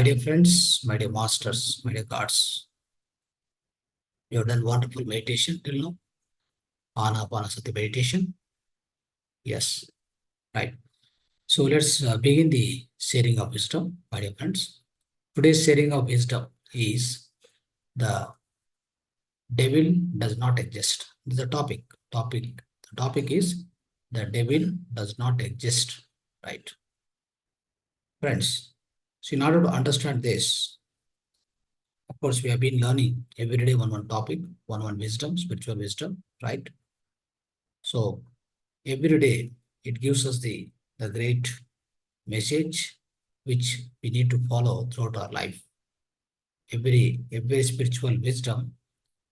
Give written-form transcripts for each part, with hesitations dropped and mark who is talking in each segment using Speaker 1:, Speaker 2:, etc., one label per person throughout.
Speaker 1: dear friends, my dear masters, my dear gods, you have done wonderful meditation till now. Anapanasati meditation. Yes, right. So let's begin the sharing of wisdom, my dear friends. Today's sharing of wisdom is the devil does not exist. This is the topic. The topic is the devil does not exist. Right, friends. So in order to understand this, of course, we have been learning every day one topic, one wisdom, spiritual wisdom, right? So every day it gives us the great message which we need to follow throughout our life. Every spiritual wisdom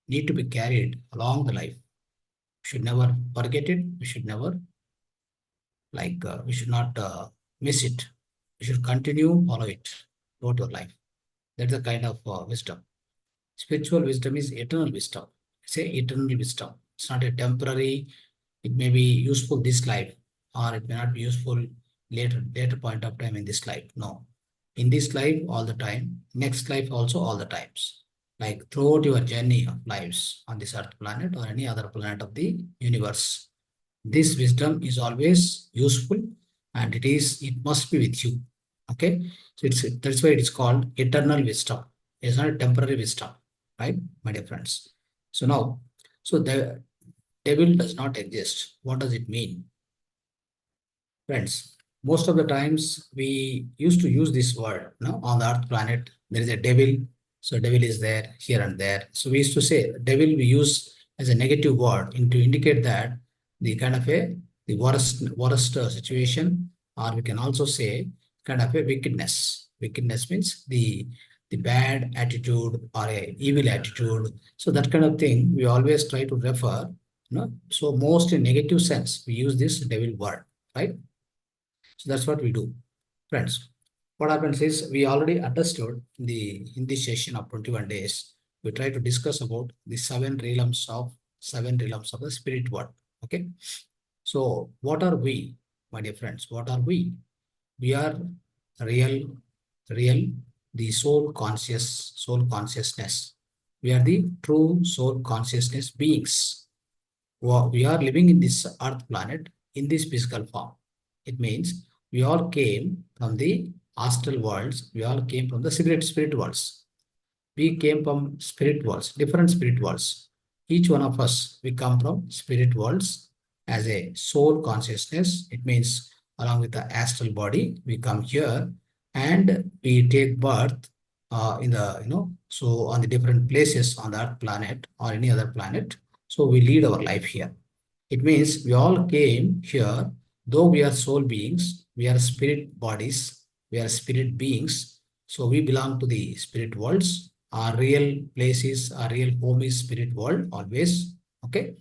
Speaker 1: need to be carried along the life. We should never forget it. We should never we should not miss it. We should continue follow it throughout your life. That's the kind of wisdom. Spiritual wisdom is eternal wisdom. Say eternal wisdom. It's not a temporary. It may be useful this life, or it may not be useful later point of time in this life. No, in this life all the time, next life also all the times. Like throughout your journey of lives on this earth planet or any other planet of the universe, this wisdom is always useful, and it must be with you. Okay, so that's why it is called eternal wisdom. It's not a temporary wisdom, right, my dear friends? So now, so the devil does not exist. What does it mean? Friends, most of the times we used to use this word, on the earth planet, there is a devil. So devil is there, here and there. So we used to say devil we use as a negative word to indicate that the kind of the worst situation, or we can also say kind of a wickedness. Wickedness means the bad attitude or a evil attitude. So that kind of thing we always try to refer. So most in negative sense, we use this devil word, right? So that's what we do, friends. What happens is we already understood in this session of 21 days, we try to discuss about the seven realms of the spirit world. Okay. So what are we, my dear friends? What are we? We are real, the soul consciousness. We are the true soul consciousness beings. We are living in this earth planet in this physical form. It means we all came from the astral worlds. We all came from the spirit worlds. We came from spirit worlds, different spirit worlds. Each one of us, we come from spirit worlds as a soul consciousness. It means along with the astral body, we come here and we take birth in the, so on the different places on the earth planet or any other planet. So we lead our life here. It means we all came here, though we are soul beings, we are spirit bodies, we are spirit beings. So we belong to the spirit worlds. Our real places, our real home is spirit world always. Okay.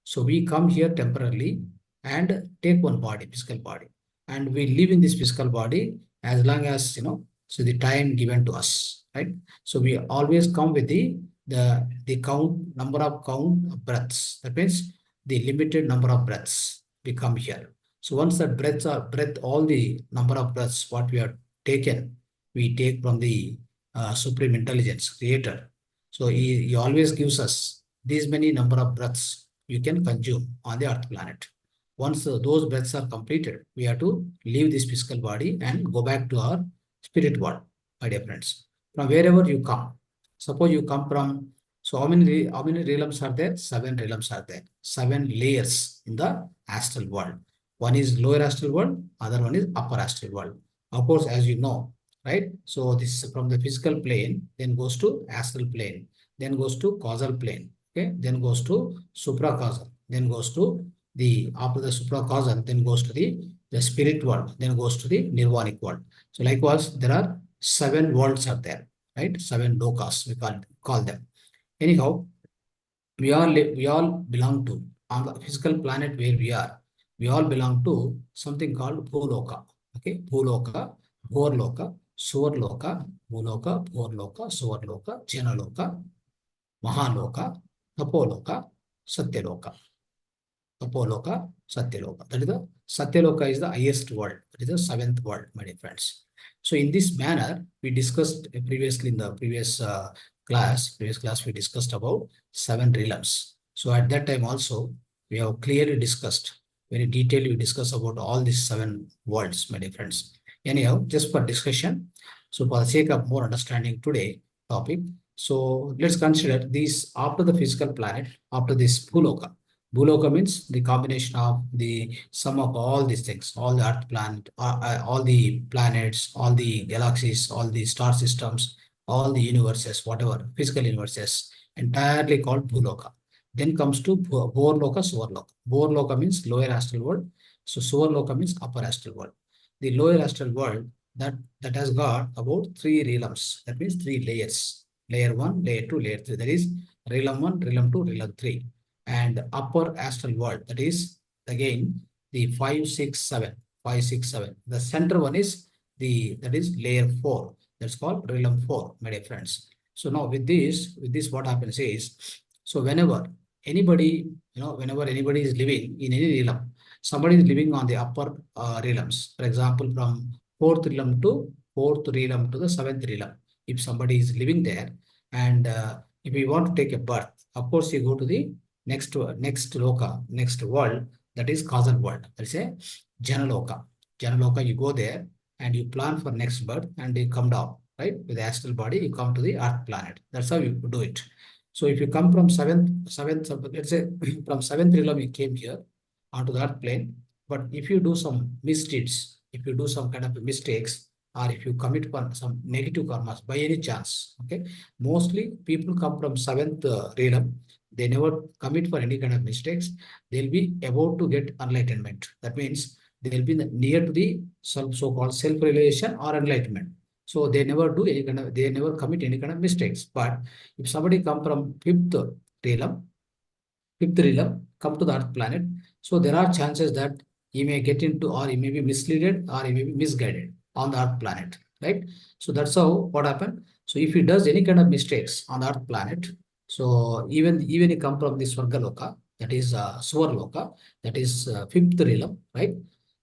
Speaker 1: So we come here temporarily and take one body, physical body. And we live in this physical body as long as, so the time given to us, right? So we always come with the number of breaths. That means the limited number of breaths we come here. So once that all the number of breaths what we have taken, we take from the supreme intelligence creator. So he always gives us these many number of breaths you can consume on the earth planet. Once those breaths are completed, we have to leave this physical body and go back to our spirit world, my dear friends. From wherever you come, suppose you come from, so how many realms are there? 7 realms are there. 7 layers in the astral world. One is lower astral world, other one is upper astral world. Of course, as you know, right? So this is from the physical plane, then goes to astral plane, then goes to causal plane, okay? Then goes to supracausal, then goes to after the supracausal, then goes to the spirit world, then goes to the nirvanic world. So likewise, there are 7 worlds are there, right? 7 lokas, we call them. Anyhow, we all belong to, on the physical planet where we all belong to something called Bhuloka. Okay, Bhuloka, Bhorloka, Suvarloka, Bhuloka, Bhorloka, Suvarloka, Janaloka, Mahaloka, Tapoloka, Satyaloka. Tapoloka, Satyaloka. That is the Satyaloka is the highest world. It is the 7th world, my dear friends. So in this manner, we discussed previously in the previous class, we discussed about 7 realms. So at that time also, we have clearly discussed, very detailed, we discussed about all these 7 worlds, my dear friends. Anyhow, just for discussion, so for the sake of more understanding today topic, so let's consider these after the physical planet, after this Bhuloka. Bhuloka means the combination of the sum of all these things, all the Earth planet, all the planets, all the galaxies, all the star systems, all the universes, whatever, physical universes, entirely called Bhuloka. Then comes to Bhorloka, Suvarloka. Bhorloka means lower astral world. So Suvarloka means upper astral world. The lower astral world that has got about 3 realms. That means 3 layers. Layer 1, layer 2, layer 3. That is realm 1, realm 2, realm 3. And upper astral world, that is again the 5, 6, 7. 5, 6, 7. The center one is that is layer 4. That's called realm 4, my dear friends. So now with this what happens is, so whenever anybody, whenever anybody is living in any realm, somebody is living on the upper realms. For example, from 4th realm to 4th realm to the 7th realm. If somebody is living there, and if we want to take a birth, of course you go to the next loka, next world, that is causal world. That is a Janaloka. Janaloka, you go there and you plan for next birth and you come down, right? With the astral body, you come to the Earth planet. That's how you do it. So if you come from seventh, let's say from 7th realm, you came here onto the Earth plane. But if you do some misdeeds, if you do some kind of mistakes, or if you commit some negative karmas by any chance, okay, mostly people come from 7th realm. They never commit for any kind of mistakes. They'll be about to get enlightenment. That means they'll be near to the so-called self-realization or enlightenment. So they never do any kind of, they never commit any kind of mistakes. But if somebody come from realm, fifth realm, come to the Earth planet, so there are chances that he may get into, or he may be misleaded, or he may be misguided on the Earth planet, right? So that's how what happened. So if he does any kind of mistakes on the Earth planet, so even he come from the Swargaloka, that is Swarloka, that is 5th realm, right?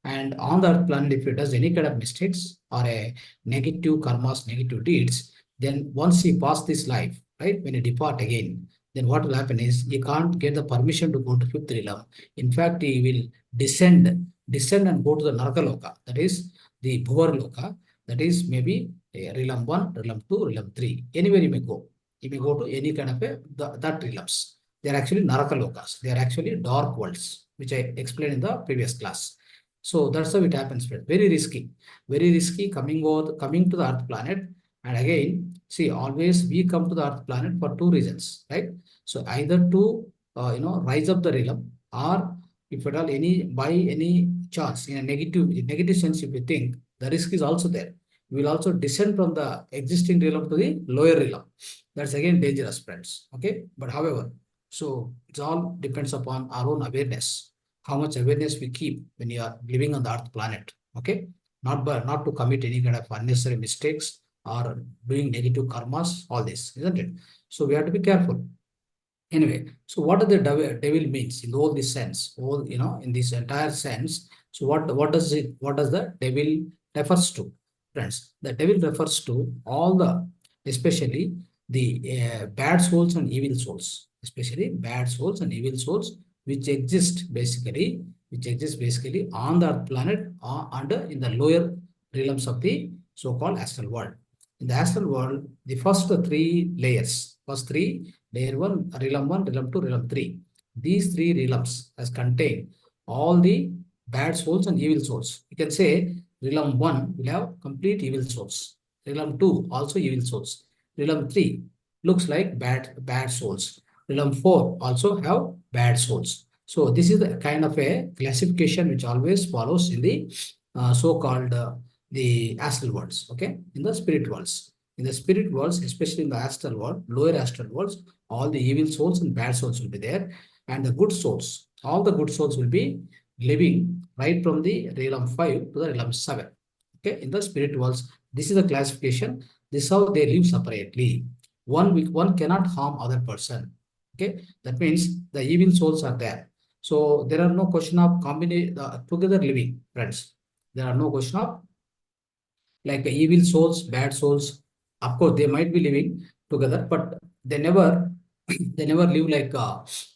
Speaker 1: And on the Earth planet, if he does any kind of mistakes or a negative karmas, negative deeds, then once he pass this life, right, when he depart again, then what will happen is he can't get the permission to go to 5th realm. In fact, he will descend and go to the Nargaloka, that is the Bhuvarloka, that is maybe realm 1, realm 2, realm 3. Anywhere he may go. He may go to any kind of that realms. They are actually Narakalokas. They are actually dark worlds, which I explained in the previous class. So that's how it happens, friends. Very risky coming to the Earth planet. And again, see, always we come to the Earth planet for 2 reasons, right? So either to rise up the realm, or if at all by any chance in a negative sense, if we think, the risk is also there. We will also descend from the existing realm to the lower realm. That's again dangerous, friends. Okay, but however, so it all depends upon our own awareness, how much awareness we keep when you are living on the Earth planet. Okay, not to commit any kind of unnecessary mistakes or doing negative karmas, all this, isn't it? So we have to be careful. Anyway, so what does the devil means in all this sense, in this entire sense? So what does the devil refers to, friends? The devil refers to all the, especially the bad souls and evil souls, especially bad souls and evil souls, which exist basically, on the Earth planet or under in the lower realms of the so-called astral world. In the astral world, the first 3 layers, layer 1, realm 1, realm 2, realm 3. These 3 realms has contained all the bad souls and evil souls. You can say realm 1 will have complete evil souls. Realm 2 also evil souls. Realm 3 looks like bad souls. Realm 4 also have bad souls. So this is the kind of a classification which always follows in the so-called the astral worlds, okay, in the spirit worlds. In the spirit worlds, especially in the astral world, lower astral worlds, all the evil souls and bad souls will be there, and the good souls, all the good souls will be living right from the realm 5 to the realm 7. Okay, in the spirit worlds, this is the classification. This is how they live separately. One cannot harm other person. Okay, that means the evil souls are there. So there are no question of together living, friends. There are no question of like evil souls, bad souls. Of course, they might be living together, but they never they never live like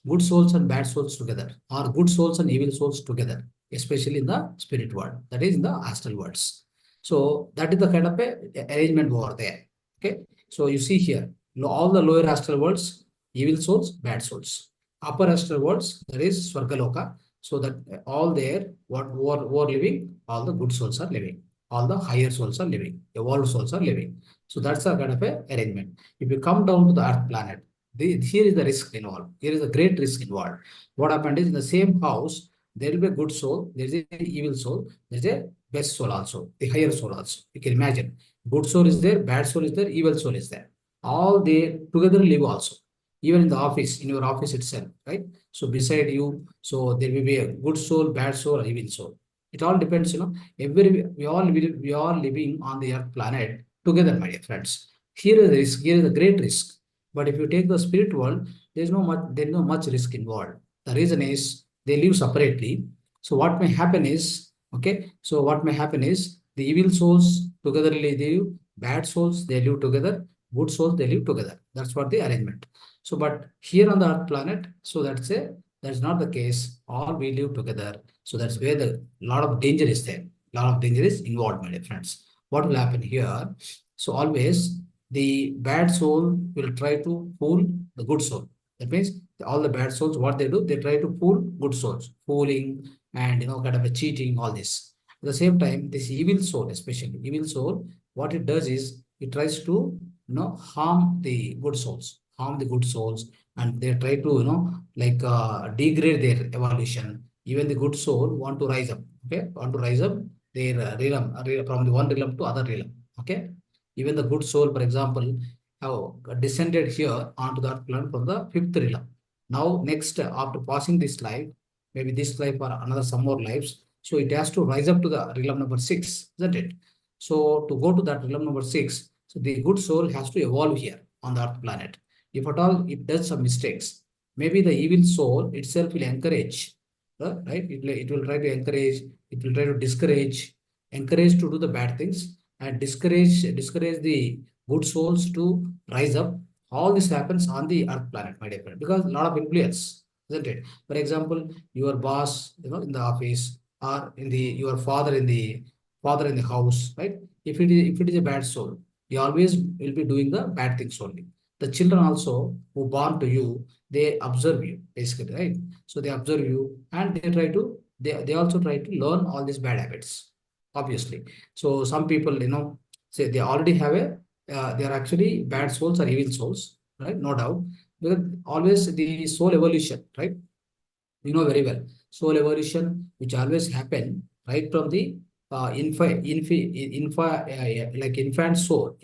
Speaker 1: good souls and bad souls together, or good souls and evil souls together, especially in the spirit world, that is in the astral worlds. So that is the kind of a arrangement over there. Okay, so you see here, all the lower astral worlds, evil souls, bad souls. Upper astral worlds, that is Swargaloka. So that all there, what who are living, all the good souls are living, all the higher souls are living, evolved souls are living. So that's a kind of a arrangement. If you come down to the Earth planet, here is the risk involved. Here is a great risk involved. What happened is, in the same house, there will be a good soul, there is a evil soul, there is a best soul also, the higher soul also. You can imagine. Good soul is there, bad soul is there, evil soul is there. All they together live also. Even in the office, in your office itself, right? So beside you, so there will be a good soul, bad soul, or evil soul. It all depends, we all living on the Earth planet together, my dear friends. Here is the risk, here is a great risk. But if you take the spirit world, there is no much risk involved. The reason is they live separately. So what may happen is, okay, so what may happen is the evil souls together they live, bad souls they live together, good souls they live together. That's what the arrangement. So, but here on the Earth planet, so that's not the case. All we live together. So that's where the lot of danger is there. Lot of danger is involved, my dear friends. What will happen here? So always the bad soul will try to fool the good soul. That means all the bad souls, what they do, they try to fool good souls, fooling and kind of a cheating, all this. At the same time, this evil soul, especially evil soul, what it does is it tries to harm the good souls, and they try to like degrade their evolution. Even the good soul want to rise up, okay, want to rise up their realm, from the one realm to other realm, okay. Even the good soul, for example, have descended here onto the earth planet from the fifth realm. Now, next, after passing this life, maybe this life or another some more lives, so it has to rise up to the realm number six, isn't it? So to go to that realm number six, so the good soul has to evolve here on the earth planet. If at all it does some mistakes, maybe the evil soul itself will encourage, right? It will try to encourage, it will try to discourage, encourage to do the bad things, and discourage the good souls to rise up. All this happens on the earth planet, my dear friend, because a lot of influence, isn't it? For example, your boss, in the office, or in the your father in the house, right? If it is a bad soul, he always will be doing the bad things only. The children also who born to you, they observe you basically, right? So they observe you and they also try to learn all these bad habits, obviously. So some people, say they already have they are actually bad souls or evil souls, right? No doubt. Because always the soul evolution, right? You know very well. Soul evolution, which always happen right from the like infant soul,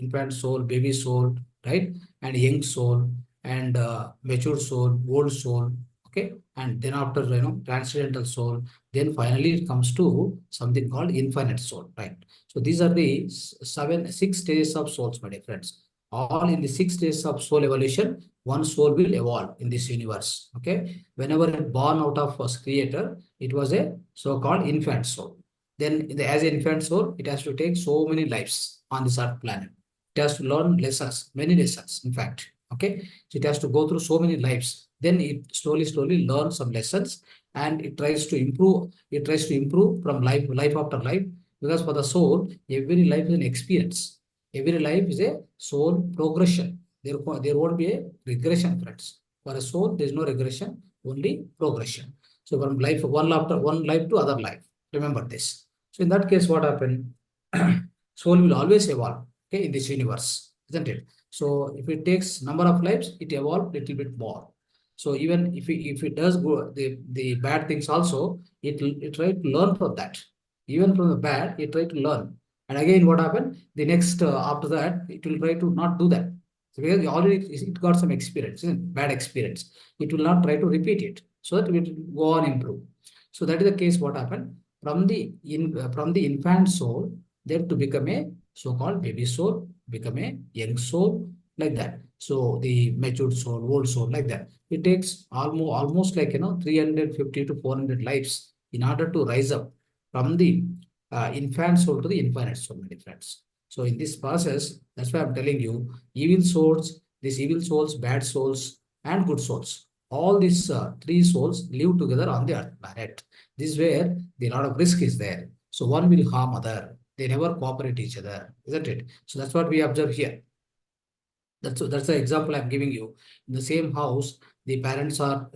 Speaker 1: baby soul, right? And young soul, and mature soul, old soul, okay? And then after, transcendental soul, then finally it comes to something called infinite soul, right? So these are the 6 stages of souls, my dear friends. All in the 6 stages of soul evolution, one soul will evolve in this universe, okay? Whenever it born out of a creator, it was a so-called infant soul. Then as an infant soul, it has to take so many lives on this earth planet. It has to learn lessons, many lessons, in fact. Okay. So it has to go through so many lives. Then it slowly learns some lessons, and it tries to improve. It tries to improve from life after life. Because for the soul, every life is an experience. Every life is a soul progression. There won't be a regression, friends. For a soul, there is no regression, only progression. So from life, one life to other life. Remember this. So in that case, what happened? Soul will always evolve, okay, in this universe, isn't it? So if it takes number of lives, it evolves little bit more. So even if it does go the bad things also, it try to learn from that. Even from the bad, it try to learn. And again, what happened? The next after that, it will try to not do that. So because already it got some experience, bad experience. It will not try to repeat it, so that it will go on improve. So that is the case. What happened from the infant soul, then to become a so-called baby soul, become a young soul, like that. So the matured soul, old soul, like that. It takes almost like 350 to 400 lives in order to rise up from the infant soul to the infinite soul, my friends. So in this process, that's why I'm telling you, these evil souls, bad souls, and good souls. All these three souls live together on the earth planet. This is where the lot of risk is there. So one will harm other. They never cooperate each other, isn't it? So that's what we observe here. That's the example I'm giving you. In the same house, the parents are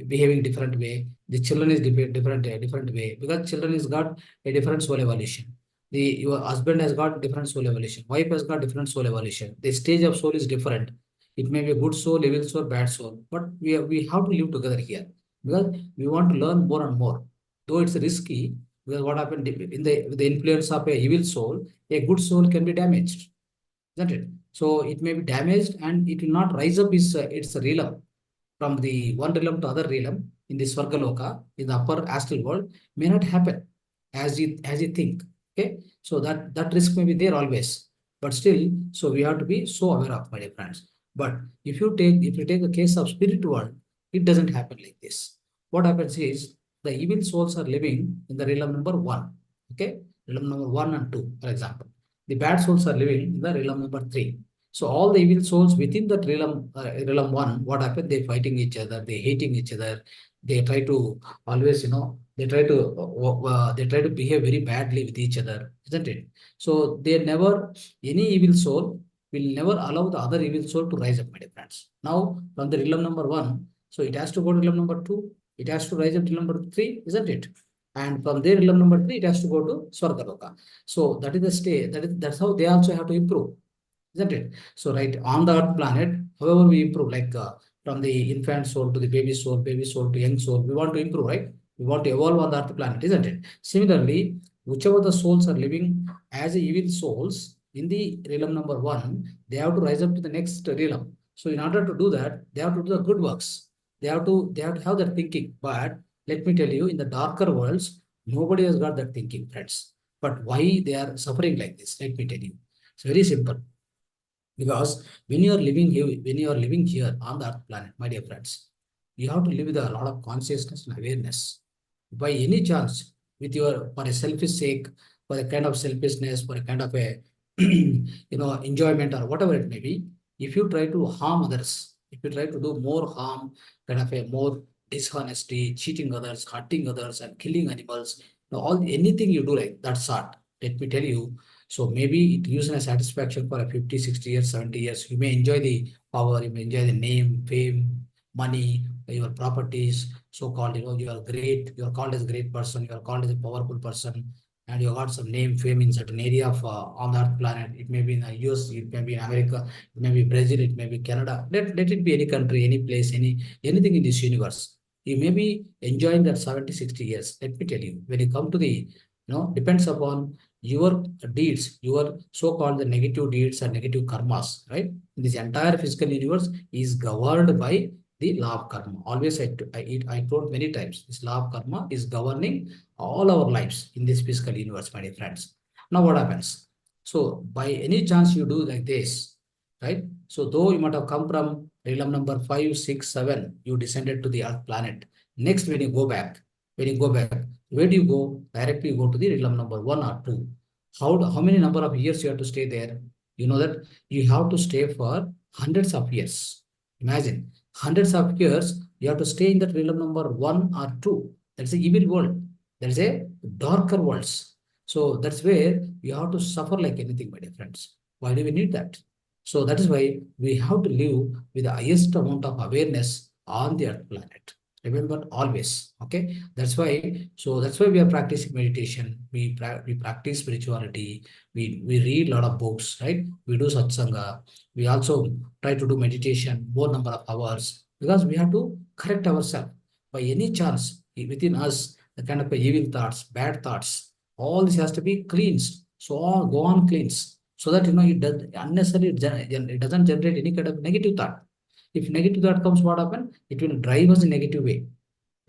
Speaker 1: behaving different way. The children is different way, because children has got a different soul evolution. Your husband has got different soul evolution. Wife has got different soul evolution. The stage of soul is different. It may be a good soul, evil soul, bad soul, but we have to live together here, because we want to learn more and more. Though it's risky, because what happened in the influence of a evil soul, a good soul can be damaged, isn't it? So it may be damaged and it will not rise up its realm from the one realm to other realm in the Swargaloka, in the upper astral world, may not happen as you think. Okay, so that risk may be there always, but still, so we have to be so aware of, my dear friends. But if you take a case of spirit world, it doesn't happen like this. What happens is the evil souls are living in the realm number one. Okay, realm number one and two, for example. The bad souls are living in the realm number three. So all the evil souls within that realm one, what happened? They fighting each other, they hating each other. They try to always, they try to behave very badly with each other, isn't it? So any evil soul will never allow the other evil soul to rise up, my dear friends. Now, from the realm number one, so it has to go to realm number two. It has to rise up to number three, isn't it? And from there, realm number three, it has to go to Swargaloka. So that is the state. That's how they also have to improve, isn't it? So right on the Earth planet, however we improve, like from the infant soul to the baby soul to young soul, we want to improve, right? We want to evolve on the Earth planet, isn't it? Similarly, whichever the souls are living as evil souls in the realm number one, they have to rise up to the next realm. So in order to do that, they have to do the good works. They have to have that thinking. But let me tell you, in the darker worlds, nobody has got that thinking, friends. But why they are suffering like this? Let me tell you. It's very simple. Because when you are living here on the Earth planet, my dear friends, you have to live with a lot of consciousness and awareness. By any chance, for a selfish sake, for a kind of selfishness, for a kind of a enjoyment or whatever it may be, if you try to harm others, if you try to do more harm, kind of a more dishonesty, cheating others, hurting others, and killing animals, all anything you do like that sort, let me tell you, so maybe it gives a satisfaction for a 50, 60 years, 70 years. You may enjoy the power, you may enjoy the name, fame, money, your properties, so-called, you are great, you are called as a great person, you are called as a powerful person, and you got some name, fame in certain area of on the Earth planet. It may be in the US, it may be in America, it may be Brazil, it may be Canada. Let it be any country, any place, anything in this universe. You may be enjoying that 70, 60 years. Let me tell you, when you come to depends upon your deeds, your so-called the negative deeds and negative karmas, right? This entire physical universe is governed by the law of karma. Always I told many times, this law of karma is governing all our lives in this physical universe, my dear friends. Now what happens? So by any chance you do like this, right? So though you might have come from realm number 5, 6, 7, you descended to the Earth planet. Next, when you go back, where do you go? Directly you go to the realm number 1 or 2. How many number of years you have to stay there? You know that you have to stay for hundreds of years. Imagine, hundreds of years you have to stay in that realm number 1 or 2. That's a evil world. That's a darker worlds. So that's where you have to suffer like anything, my dear friends. Why do we need that? So that is why we have to live with the highest amount of awareness on the Earth planet. Remember always. Okay. That's why we are practicing meditation. We practice spirituality. We read a lot of books, right? We do satsanga. We also try to do meditation more number of hours, because we have to correct ourselves. By any chance within us, the kind of evil thoughts, bad thoughts, all this has to be cleansed. So all go on cleanse, so that it does unnecessarily it doesn't generate any kind of negative thought. If negative thought comes, what happen? It will drive us in negative way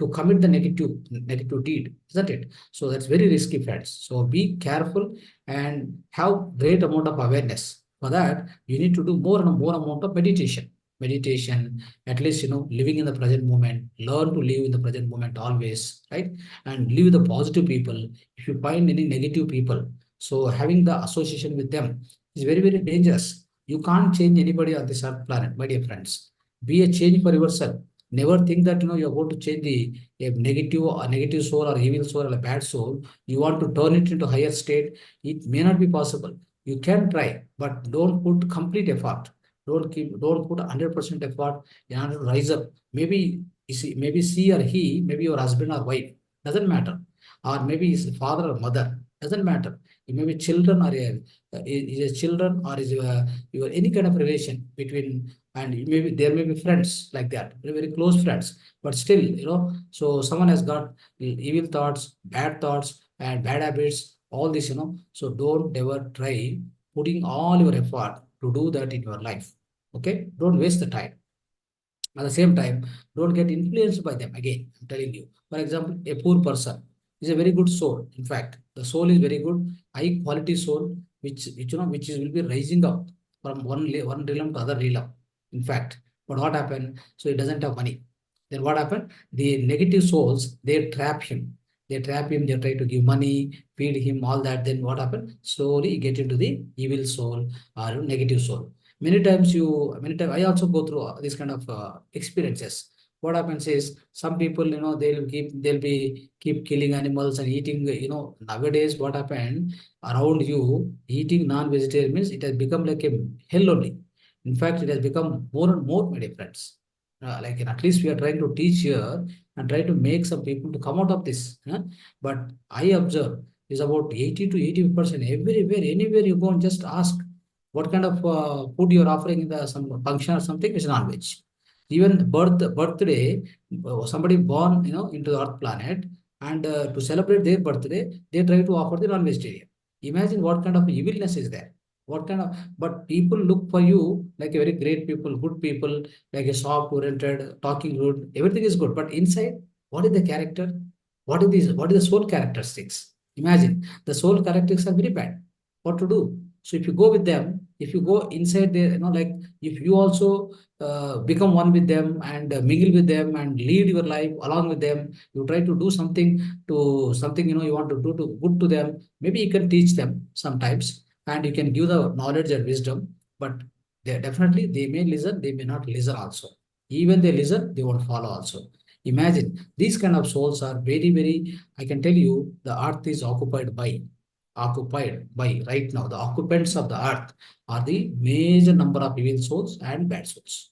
Speaker 1: to commit the negative deed, isn't it? So that's very risky, friends. So be careful and have great amount of awareness. For that, you need to do more and more amount of meditation, at least living in the present moment. Learn to live in the present moment always, right? And live with the positive people. If you find any negative people, So having the association with them is very, very dangerous. You can't change anybody on this earth planet, my dear friends. Be a change for yourself. Never think that you're going to change the a negative soul or evil soul or a bad soul. You want to turn it into higher state. It may not be possible. You can try, but don't put complete effort. Don't put 100% effort in order to rise up. Maybe she or he, maybe your husband or wife, doesn't matter. Or maybe his father or mother, doesn't matter. It may be children or is a children or is your any kind of relation between, and maybe there may be friends like that, very, very close friends. But still, so someone has got evil thoughts and bad habits, all this, so don't ever try putting all your effort to do that in your life. Okay, don't waste the time. At the same time, don't get influenced by them. Again, I'm telling you. For example, a poor person is a very good soul. In fact, the soul is very good, high quality soul, which is will be rising up from one realm to other realm. In fact, but what happened? So he doesn't have money. Then what happened? The negative souls, they trap him. They trap him. They try to give money, feed him, all that. Then what happened? Slowly he get into the evil soul or negative soul. Many times I also go through this kind of experiences. What happens is some people, they'll be keep killing animals and eating. Nowadays what happened around you, eating non-vegetarian means it has become like a hell only. In fact, it has become more and more, my dear friends. Like at least we are trying to teach here and try to make some people to come out of this. But I observe is about 80 to 80% everywhere, anywhere you go and just ask what kind of food you're offering in the some function or something is non-veg. Even birthday, somebody born into the earth planet, and to celebrate their birthday, they try to offer the non-vegetarian. Imagine what kind of evilness is there. What kind of, but people look for you like a very great people, good people, like a soft oriented, talking good, everything is good. But inside, what is the character? What is the soul characteristics? Imagine the soul characteristics are very bad. What to do? So if you go with them, if you go inside there, like if you also become one with them and mingle with them and lead your life along with them, you try to do something you want to do to good to them. Maybe you can teach them sometimes, and you can give the knowledge and wisdom. But they may listen, they may not listen also. Even they listen, they won't follow also. Imagine these kind of souls are very, very. I can tell you, the earth is occupied by right now. The occupants of the earth are the major number of evil souls and bad souls.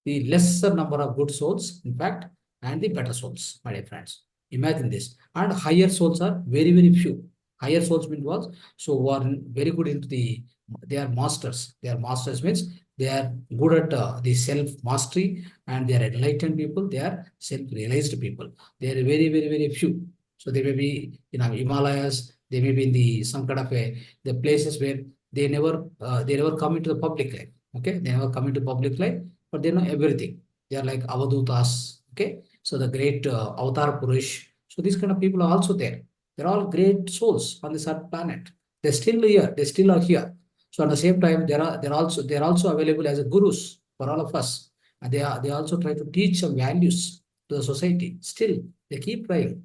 Speaker 1: The lesser number of good souls, in fact, and the better souls, my dear friends. Imagine this. And higher souls are very, very few. Higher souls means what? So who are very good into they are masters. They are masters means they are good at the self mastery, and they are enlightened people. They are self realized people. They are very, very, very few. So they may be in Himalayas. They may be in some kind of the places where they never come into the public life. Okay, they never come into public life, but they know everything. They are like avadutas. Okay, so the great avatar purush. So these kind of people are also there. They're all great souls on this earth planet. They're still here. They still are here. So at the same time, they're also available as a gurus for all of us, and they also try to teach some values to the society. Still, they keep trying.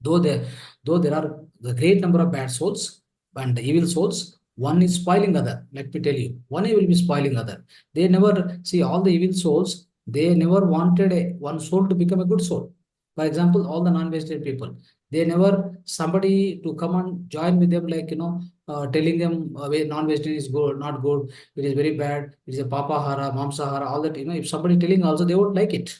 Speaker 1: Though there, though there are the great number of bad souls and evil souls, one is spoiling other. Let me tell you, one will be spoiling other. They never see all the evil souls. They never wanted one soul to become a good soul. For example, all the non-vegetarian people, they never somebody to come and join with them, like telling them non-vegetarian is good, not good. It is very bad. It is a papahara, mamsahara, all that. If somebody telling also, they won't like it,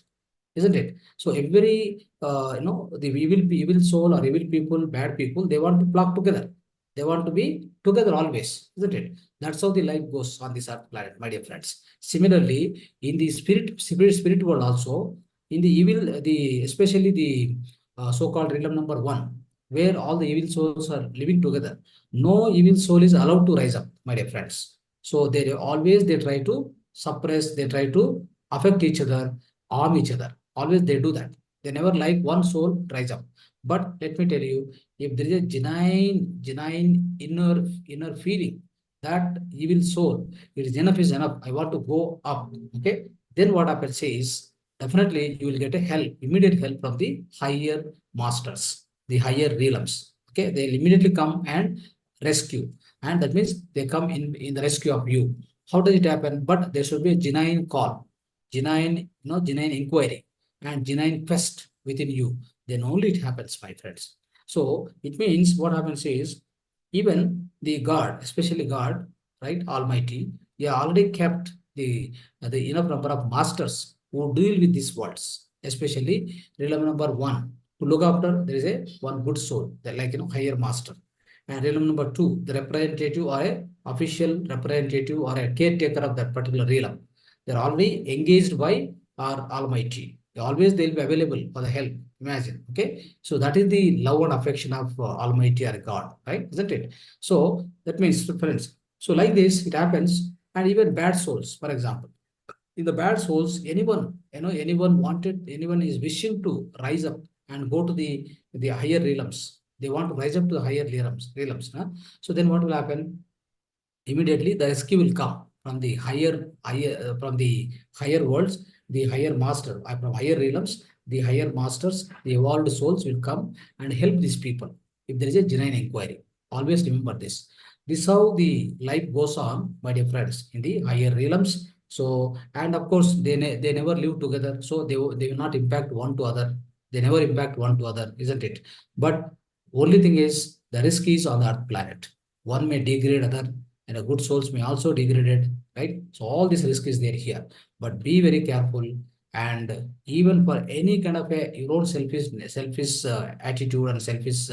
Speaker 1: isn't it? So every the evil soul or evil people, bad people, they want to flock together. They want to be together always, isn't it? That's how the life goes on this earth planet, my dear friends. Similarly, in the spirit world also, in the evil, the especially the so-called realm number one, where all the evil souls are living together, no evil soul is allowed to rise up, my dear friends. So they try to suppress, they try to affect each other, harm each other. Always they do that. They never like one soul rise up. But let me tell you, if there is a genuine inner feeling that evil soul, it is enough. I want to go up. Okay. Then what happens is definitely you will get a help, immediate help from the higher masters, the higher realms. Okay. They'll immediately come and rescue. And that means they come in the rescue of you. How does it happen? But there should be a genuine call, genuine inquiry, and genuine quest within you. Then only it happens, my friends. So it means what happens is, even the God, especially God, right, Almighty, He already kept the enough number of masters who deal with these worlds, especially realm number one. To look after, there is a one good soul, like higher master. And realm number two, the representative or a official representative or a caretaker of that particular realm. They're already engaged by our Almighty. Always they'll be available for the help. Imagine, okay? So that is the love and affection of Almighty or God, right? Isn't it? So that means, friends. So like this, it happens, and even bad souls, for example. In the bad souls, anyone is wishing to rise up and go to the higher realms. They want to rise up to the higher realms. Huh? So then what will happen? Immediately the rescue will come from the higher worlds, the higher master, from higher realms, the higher masters, the evolved souls will come and help these people if there is a genuine inquiry. Always remember this. This is how the life goes on, my dear friends, in the higher realms. So, and of course they never live together, so they will not impact one to other. They never impact one to other, isn't it? But only thing is, the risk is on the earth planet. One may degrade other, and a good souls may also degraded, right? So all this risk is there here, but be very careful. And even for any kind of a your own selfish attitude and selfish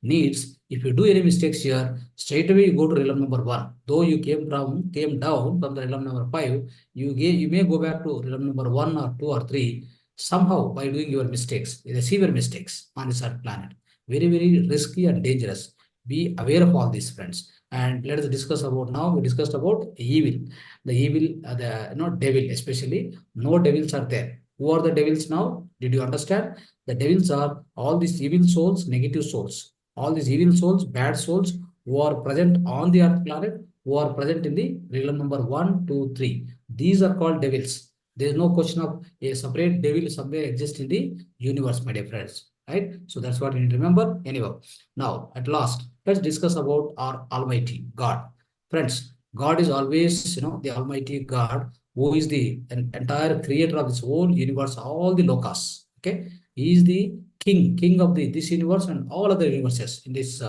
Speaker 1: needs, if you do any mistakes here, straight away you go to realm number one. Though you came down from the realm number five, you may go back to realm number one or two or three somehow by doing your mistakes, the severe mistakes on this earth planet. Very, very risky and dangerous. Be aware of all these, friends. And let us discuss about now. We discussed about evil, the evil, the devil, especially. No devils are there. Who are the devils now? Did you understand? The devils are all these evil souls, negative souls, all these evil souls, bad souls who are present on the earth planet, who are present in the realm number one, two, three. These are called devils. There is no question of a separate devil somewhere exists in the universe, my dear friends. Right? So that's what you need to remember. Anyway, now at last, let's discuss about our Almighty God. Friends, God is always, the Almighty God, who is the entire creator of this whole universe, all the lokas. Okay, He is the king of this universe and all other universes in this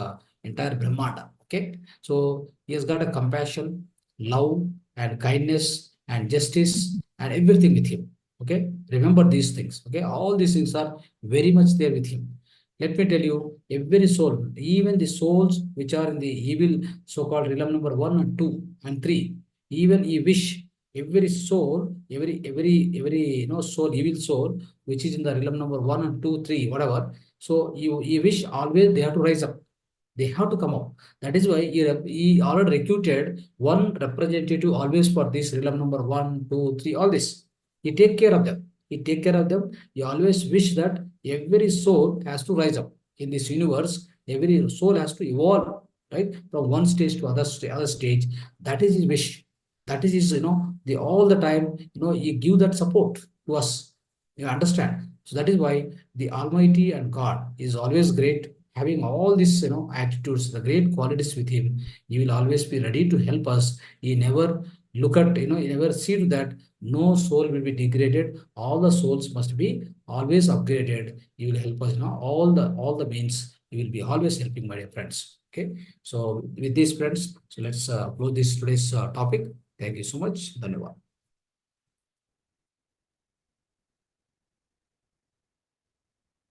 Speaker 1: entire Brahmanda. Okay, so He has got a compassion, love, and kindness and justice and everything with Him. Okay, remember these things. Okay, all these things are very much there with Him. Let me tell you, every soul, even the souls which are in the evil, so-called realm number one and two and three, even you wish every soul, every soul, evil soul, which is in the realm number one and two, three, whatever. So you wish always they have to rise up. They have to come up. That is why he already recruited one representative always for this realm number one, two, three, all this. He take care of them. He take care of them. He always wish that every soul has to rise up in this universe. Every soul has to evolve, right, from one stage to other stage. That is his wish. That is his, the all the time, he give that support to us. You understand? So that is why the Almighty and God is always great, having all these, attitudes, the great qualities with Him. He will always be ready to help us. He never look at, he never see to that no soul will be degraded. All the souls must be always upgraded. He will help us, all the means. He will be always helping, my dear friends. Okay. So with these, friends, so let's close this today's topic. Thank you so much. Dhanyavad.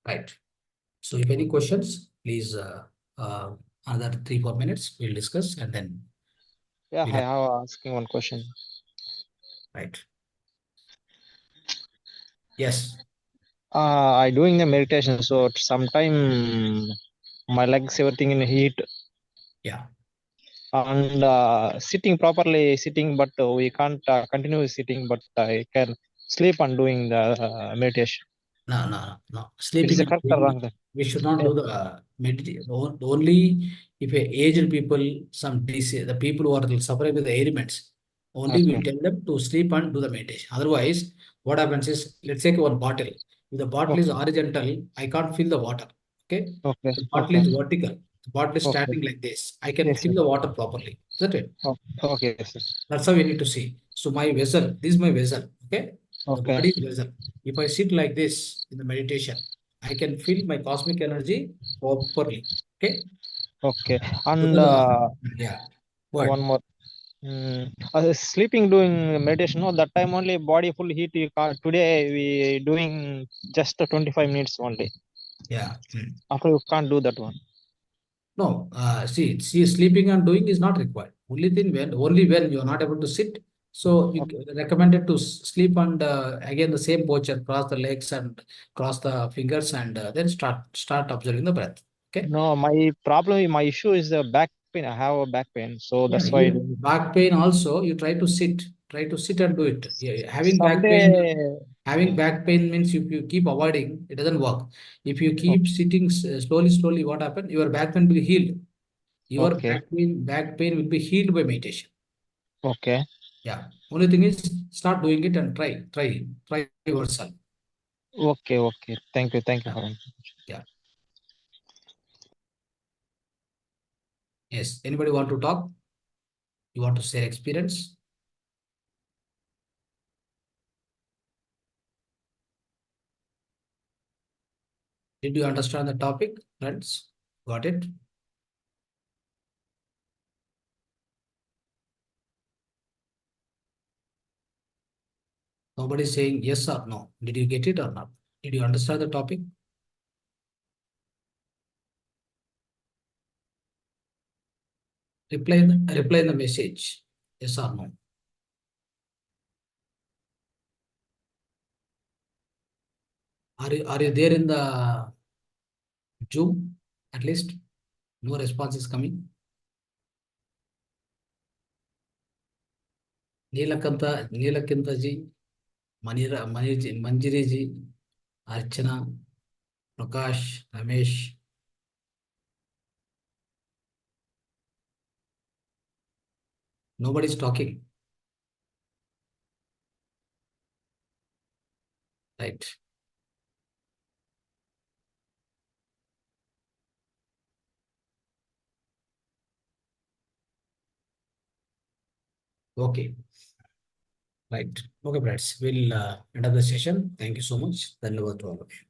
Speaker 1: Right. So if any questions, please, another 3 4 minutes we'll discuss, and then
Speaker 2: Yeah,
Speaker 1: we'll
Speaker 2: I
Speaker 1: have,
Speaker 2: have asking one question.
Speaker 1: right. Yes.
Speaker 2: I doing the meditation, so sometime my legs everything in heat
Speaker 1: Yeah.
Speaker 2: and sitting properly sitting, but we can't continue sitting, but I can sleep on doing the meditation.
Speaker 1: No, no, no, no.
Speaker 2: It is
Speaker 1: Sleeping
Speaker 2: a
Speaker 1: is
Speaker 2: correct or
Speaker 1: doing,
Speaker 2: wrong then?
Speaker 1: we should not
Speaker 2: Yeah.
Speaker 1: do the meditation. Only if a aged people, some disease, the people who are suffering with the ailments, only we
Speaker 2: Okay.
Speaker 1: tell them to sleep and do the meditation. Otherwise, what happens is, let's take one bottle. If the bottle is
Speaker 2: Okay.
Speaker 1: horizontal, I can't fill the water. Okay.
Speaker 2: Okay.
Speaker 1: The bottle
Speaker 2: Okay.
Speaker 1: is vertical. The bottle is
Speaker 2: Okay.
Speaker 1: standing like this. I can
Speaker 2: Yes,
Speaker 1: fill
Speaker 2: sir.
Speaker 1: the water properly. Isn't it?
Speaker 2: Okay, sir.
Speaker 1: That's how we need to see. So my vessel, this is my vessel. Okay. The
Speaker 2: Okay.
Speaker 1: body is vessel. If I sit like this in the meditation, I can feel my cosmic energy properly. Okay.
Speaker 2: Okay. And
Speaker 1: Together. Yeah.
Speaker 2: one
Speaker 1: What?
Speaker 2: more. Sleeping doing meditation. No, that time only body full heat. You can't. Today we doing just 25 minutes only.
Speaker 1: Yeah.
Speaker 2: After you can't do that one.
Speaker 1: No, see, sleeping and doing is not required. Only when you are not able to sit, so you recommended to sleep and again the same posture, cross the legs and cross the fingers, and then start observing the breath. Okay.
Speaker 2: No, my issue is the back pain. I have a back pain, so
Speaker 1: Yeah,
Speaker 2: that's why I
Speaker 1: even
Speaker 2: don't.
Speaker 1: back pain also, you try to sit and do it. Yeah, having back pain,
Speaker 2: Someday.
Speaker 1: having back pain means if you keep avoiding, it doesn't work. If you
Speaker 2: o-
Speaker 1: keep sitting slowly, what happens? Your back pain will heal. Your
Speaker 2: Okay.
Speaker 1: back pain will be healed by meditation.
Speaker 2: Okay.
Speaker 1: Yeah. Only thing is start doing it and try yourself.
Speaker 2: Okay. Okay. Thank you. Thank you
Speaker 1: Yeah.
Speaker 2: for.
Speaker 1: Yeah. Yes. Anybody want to talk? You want to share experience? Did you understand the topic, friends? Got it? Nobody is saying yes or no. Did you get it or not? Did you understand the topic? Reply in the message. Yes or no. Are you there in the Zoom? At least no response is coming. Neelakanta ji, Manjiri ji, Archana, Prakash, Ramesh. Nobody is talking. Right. Okay. Right. Okay, friends. We'll end up the session. Thank you so much. Dhanyavad to all of you.